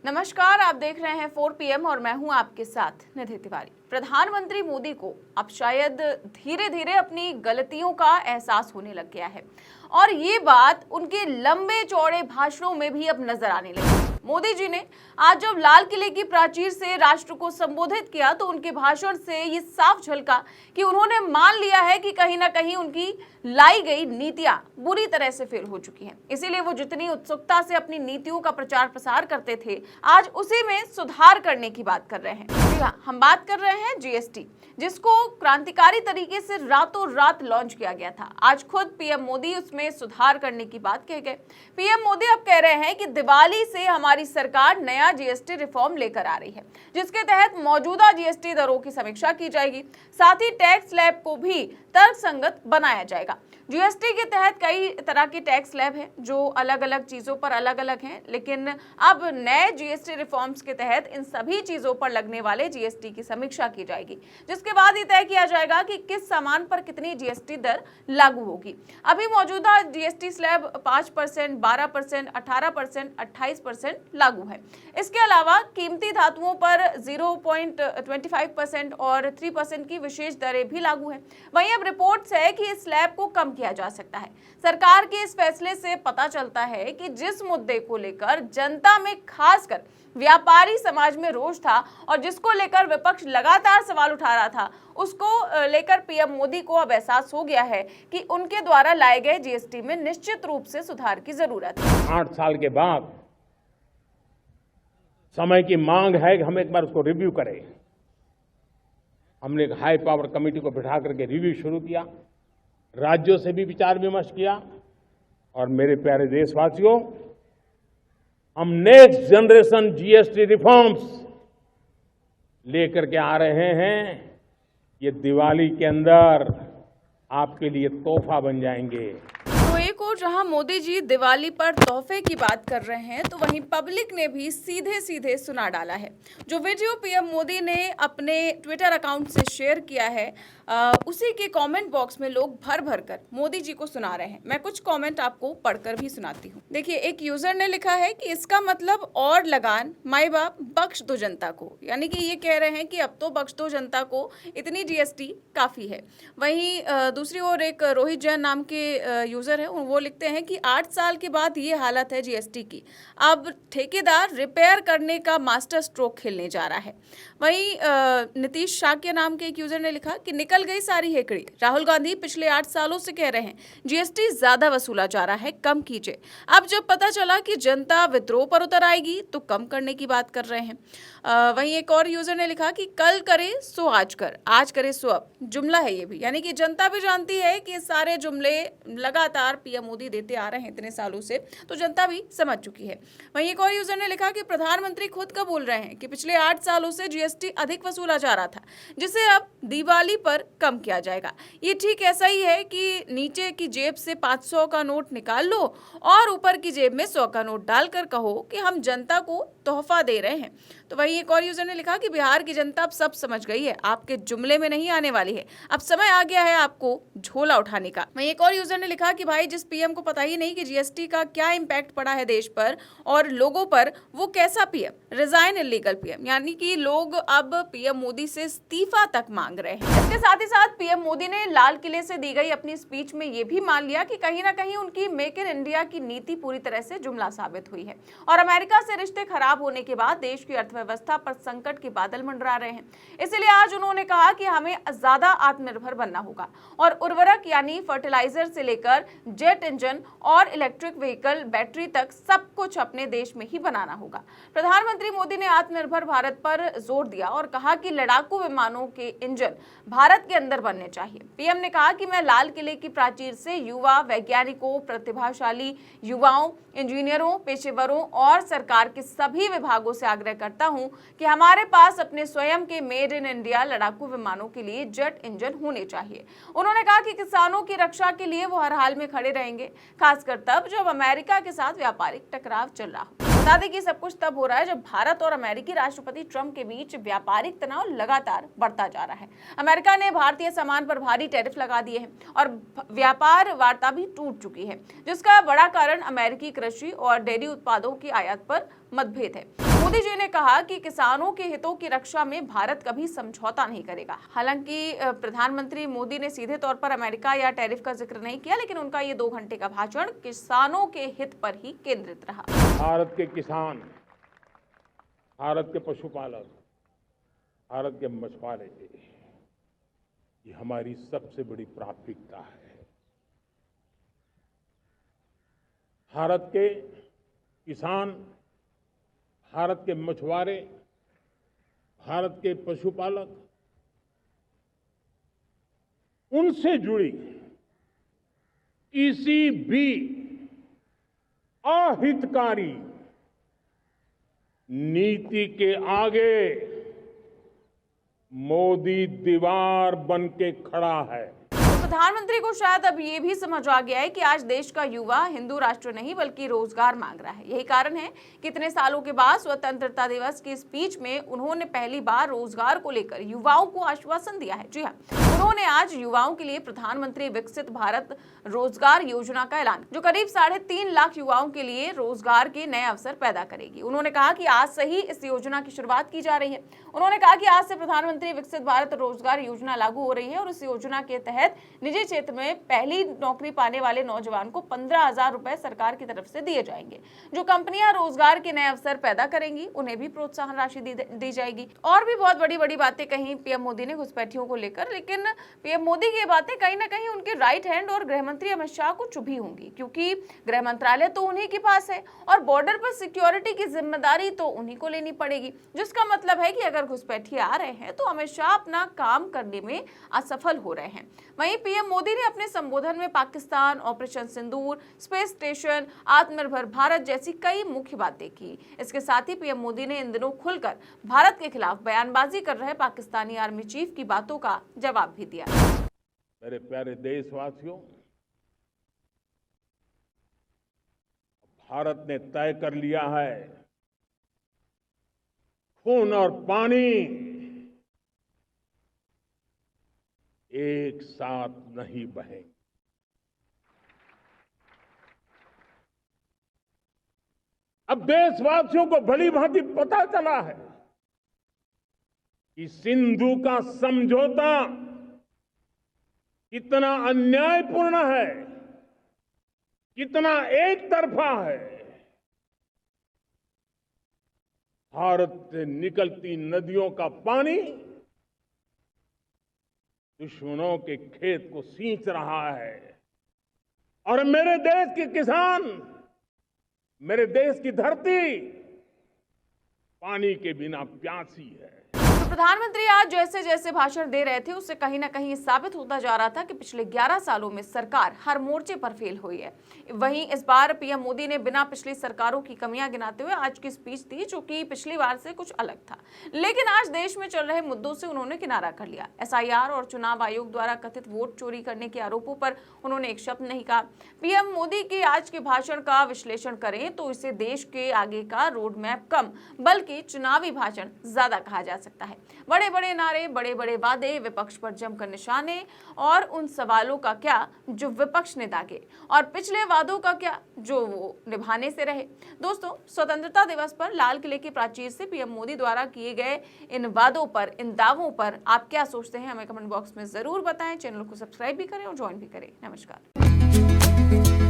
नमस्कार, आप देख रहे हैं 4 PM और मैं हूं आपके साथ निधि तिवारी। प्रधानमंत्री मोदी को अब शायद धीरे धीरे अपनी गलतियों का एहसास होने लग गया है और ये बात उनके लंबे चौड़े भाषणों में भी अब नजर आने लगी। मोदी जी ने आज जब लाल किले की प्राचीर से राष्ट्र को संबोधित किया तो उनके भाषण से ये साफ झलका कि उन्होंने मान लिया है कि कहीं ना कहीं उनकी लाई गई नीतियां बुरी तरह से फेल हो चुकी हैं। इसीलिए वो जितनी उत्सुकता से अपनी नीतियों का प्रचार प्रसार करते थे, आज उसी में सुधार करने की बात कर रहे हैं। जी हाँ, हम बात कर रहे हैं जीएसटी, जिसको क्रांतिकारी तरीके से रातों रात लॉन्च किया गया था। आज खुद पीएम मोदी उसमें सुधार करने की बात कह गए। पीएम मोदी अब कह रहे हैं कि दिवाली से हमारी सरकार नया जीएसटी रिफॉर्म लेकर आ रही है, जिसके तहत मौजूदा जीएसटी दरों की समीक्षा की जाएगी। साथ ही टैक्स स्लैब को भी तर्कसंगत बनाया जाएगा। जीएसटी के तहत कई तरह के टैक्स स्लैब हैं जो अलग अलग चीजों पर अलग अलग हैं, लेकिन अब नए जीएसटी रिफॉर्म्स के तहत इन सभी चीजों पर लगने वाले जीएसटी की समीक्षा की जाएगी, जिसके बाद ये तय किया जाएगा कि किस सामान पर कितनी जीएसटी दर लागू होगी। अभी मौजूदा जीएसटी स्लैब 5%, 12%, 18%, 28% लागू है। इसके अलावा कीमती धातुओं पर 0.25% और 3% की विशेष दरें भी लागू है। वहीं अब रिपोर्ट्स है कि इस स्लैब को कम किया जा सकता है। सरकार के इस फैसले से पता चलता है कि जिस मुद्दे को लेकर जनता में खासकर व्यापारी समाज में रोष था और जिसको लेकर विपक्ष लगातार सवाल उठा रहा था, उसको लेकर पीएम मोदी को अब एहसास हो गया है कि उनके द्वारा लाए गए जीएसटी में निश्चित रूप से सुधार की जरूरत है। 8 साल के बाद समय की मांग है कि हम एक बार उसको रिव्यू करें। हमने एक हाई पावर कमेटी को बिठा करके रिव्यू शुरू किया, राज्यों से भी विचार विमर्श किया और मेरे प्यारे देशवासियों, हम नेक्स्ट जनरेशन जीएसटी रिफॉर्म्स लेकर के आ रहे हैं। ये दिवाली के अंदर आपके लिए तोहफा बन जाएंगे। तो एक और जहां मोदी जी दिवाली पर तोहफे की बात कर रहे हैं, तो वहीं पब्लिक ने भी सीधे सीधे सुना डाला है। जो वीडियो पीएम मोदी ने अपने ट्विटर अकाउंट से शेयर किया है, उसी के कमेंट बॉक्स में लोग भर भर कर मोदी जी को सुना रहे हैं। मैं कुछ कमेंट आपको पढ़कर भी सुनाती हूँ। देखिए, एक यूजर ने लिखा है कि इसका मतलब और लगान, माई बाप बख्श दो जनता को, यानी कि ये कह रहे हैं कि अब तो बख्श दो जनता को, इतनी जीएसटी काफी है। वहीं दूसरी ओर एक रोहित जैन नाम के यूजर है, वो लिखते हैं कि 8 साल के बाद ये हालत है जीएसटी की, अब ठेकेदार रिपेयर करने का मास्टर स्ट्रोक खेलने जा रहा है। वहीं नीतीश शाक्य नाम के एक यूजर ने लिखा कि निकल गई सारी हेकड़ी, राहुल गांधी पिछले 8 सालों से कह रहे हैं जीएसटी ज्यादा वसूला जा रहा है, कम कीजिए। अब जब पता चला कि जनता विद्रोह पर उतर आएगी तो कम करने की बात कर रहे हैं। वहीं एक और यूजर ने लिखा कि कल करे सो आज कर, आज करे सो अब, जुमला है ये भी, यानी कि जनता भी जानती है कि सारे जुमले लगातार पीएम मोदी देते आ रहे हैं इतने सालों से, तो जनता भी समझ चुकी है। वहीं एक और यूजर ने लिखा कि प्रधानमंत्री खुद का बोल रहे हैं कि पिछले 8 सालों से जीएसटी अधिक वसूला जा रहा था, जिसे अब दिवाली पर कम किया जाएगा। ये ठीक ऐसा ही है कि नीचे की जेब से 500 का नोट निकाल लो और ऊपर की जेब में 100 का नोट डालकर कहो कि हम जनता को तोहफा दे रहे हैं। तो वहीं एक और यूजर ने लिखा कि बिहार की जनता अब सब समझ गई है, आपके जुमले में नहीं आने वाली है, अब समय आ गया है आपको झोला उठाने का। वहीं एक और यूजर ने लिखा कि भाई, जिस पीएम को पता ही नहीं कि जीएसटी का क्या इम्पैक्ट पड़ा है देश पर और लोगों पर, वो कैसा पीएम, रिजाइन इलीगल पीएम, यानी कि लोग अब पीएम मोदी से इस्तीफा तक मांग रहे हैं। इसके साथ ही साथ पीएम मोदी ने लाल किले से दी गई अपनी स्पीच में ये भी मान लिया कि कहीं ना कहीं उनकी मेक इन इंडिया की नीति पूरी तरह से जुमला साबित हुई है और अमेरिका से रिश्ते खराब होने के बाद देश की अर्थव्यवस्था पर संकट के बादल मंडरा रहे हैं। इसलिए आज उन्होंने कहा कि हमें ज्यादा आत्मनिर्भर बनना होगा और उर्वरक यानी फर्टिलाइजर से लेकर जेट इंजन और इलेक्ट्रिक व्हीकल, बैटरी तक सब कुछ अपने देश में ही बनाना होगा। प्रधानमंत्री मोदी ने आत्मनिर्भर भारत पर जोर दिया और कहा कि लड़ाकू विमानों के इंजन भारत के अंदर बनने चाहिए। पीएम ने कहा कि मैं लाल किले की प्राचीर से युवा वैज्ञानिकों, प्रतिभाशाली युवाओं, इंजीनियरों, पेशेवरों और सरकार के सभी विभागों से आग्रह करता हूं कि हमारे पास अपने स्वयं के मेड इन इंडिया लड़ाकू विमानों के लिए जेट इंजन होने चाहिए। उन्होंने कहा कि किसानों की रक्षा के लिए वो हर हाल में खड़े रहेंगे, खासकर तब जब अमेरिका के साथ व्यापारिक टकराव चल रहा हो। बता दें कि सब कुछ तब हो रहा है जब भारत और अमेरिकी राष्ट्रपति ट्रंप के बीच व्यापारिक तनाव लगातार बढ़ता जा रहा है। अमेरिका ने भारतीय सामान पर भारी टैरिफ लगा दिए हैं और व्यापार वार्ता भी टूट चुकी है, जिसका बड़ा कारण अमेरिकी कृषि और डेयरी उत्पादों की आयात पर मतभेद है। मोदी जी ने कहा कि किसानों के हितों की रक्षा में भारत कभी समझौता नहीं करेगा। हालांकि प्रधानमंत्री मोदी ने सीधे तौर पर अमेरिका या टैरिफ का जिक्र नहीं किया, लेकिन उनका ये 2 घंटे का भाषण किसानों के हित पर ही केंद्रित रहा। भारत के किसान, भारत के पशुपालक, भारत के मछुआरे, ये हमारी सबसे बड़ी प्राथमिकता है। भारत के किसान, भारत के मछुआरे, भारत के पशुपालक, उनसे जुड़ी किसी भी अहितकारी नीति के आगे मोदी दीवार बन के खड़ा है। प्रधानमंत्री को शायद अब ये भी समझ आ गया है कि आज देश का युवा हिंदू राष्ट्र नहीं बल्कि रोजगार मांग रहा है। यही कारण है कि इतने सालों के बाद स्वतंत्रता दिवस की स्पीच में उन्होंने पहली बार रोजगार को लेकर युवाओं को आश्वासन दिया है। जी हाँ, उन्होंने आज युवाओं के लिए प्रधानमंत्री विकसित भारत रोजगार योजना का ऐलान, जो करीब 3.5 लाख युवाओं के लिए रोजगार के नए अवसर पैदा करेगी। उन्होंने कहा कि आज से ही इस योजना की शुरुआत की जा रही है। उन्होंने कहा कि आज से प्रधानमंत्री विकसित भारत रोजगार योजना लागू हो रही है और इस योजना के तहत निजी क्षेत्र में पहली नौकरी पाने वाले नौजवान को 15,000 रुपए सरकार की तरफ से दिए जाएंगे। जो कंपनियां रोजगार के नए अवसर पैदा करेंगी उन्हें भी प्रोत्साहन राशि दी जाएगी। और भी बहुत बड़ी बड़ी बातें कही पीएम मोदी ने घुसपैठियों को लेकर, लेकिन पीएम मोदी की बातें कहीं ना कहीं उनके राइट हैंड और गृह मंत्री अमित शाह को चुभी होंगी, क्योंकि गृह मंत्रालय तो उन्हीं के पास है और बॉर्डर पर सिक्योरिटी की जिम्मेदारी तो उन्हीं को लेनी पड़ेगी, जिसका मतलब है कि अगर घुसपैठिए आ रहे हैं तो अमित शाह अपना काम करने में असफल हो रहे हैं। वहीं पीएम मोदी ने अपने संबोधन में पाकिस्तान, ऑपरेशन सिंदूर, स्पेस स्टेशन, आत्मनिर्भर भारत जैसी कई मुख्य बातें की। इसके साथ ही पीएम मोदी ने इन दिनों खुलकर भारत के खिलाफ बयानबाजी कर रहे पाकिस्तानी आर्मी चीफ की बातों का जवाब भी दिया। मेरे प्यारे देशवासियों, भारत ने तय कर लिया है, खून और पानी एक साथ नहीं बहेंगे। अब देशवासियों को भली भांति पता चला है कि सिंधु का समझौता कितना अन्यायपूर्ण है, कितना एक तरफा है। भारत से निकलती नदियों का पानी दुश्मनों के खेत को सींच रहा है और मेरे देश के किसान, मेरे देश की धरती पानी के बिना प्यासी है। तो प्रधानमंत्री आज जैसे जैसे भाषण दे रहे थे उससे कहीं ना कहीं साबित होता जा रहा था कि पिछले 11 सालों में सरकार हर मोर्चे पर फेल हुई है। वहीं इस बार पीएम मोदी ने बिना पिछली सरकारों की कमियां गिनाते हुए आज की स्पीच दी, जो कि पिछली बार से कुछ अलग था। लेकिन आज देश में चल रहे मुद्दों से उन्होंने किनारा कर लिया। एसआईआर और चुनाव आयोग द्वारा कथित वोट चोरी करने के आरोपों पर उन्होंने एक शब्द नहीं कहा। पीएम मोदी के आज के भाषण का विश्लेषण करें तो इसे देश के आगे का रोड मैप कम बल्कि चुनावी भाषण ज्यादा कहा जा सकता है। बड़े बड़े नारे, बड़े बड़े वादे, विपक्ष पर जमकर निशाने और उन सवालों का क्या जो विपक्ष ने दागे और पिछले वादों का क्या जो वो निभाने से रहे। दोस्तों, स्वतंत्रता दिवस पर लाल किले की प्राचीर से पीएम मोदी द्वारा किए गए इन वादों पर, इन दावों पर आप क्या सोचते हैं, हमें कमेंट बॉक्स में जरूर बताएं। चैनल को सब्सक्राइब भी करें और ज्वाइन भी करें। नमस्कार।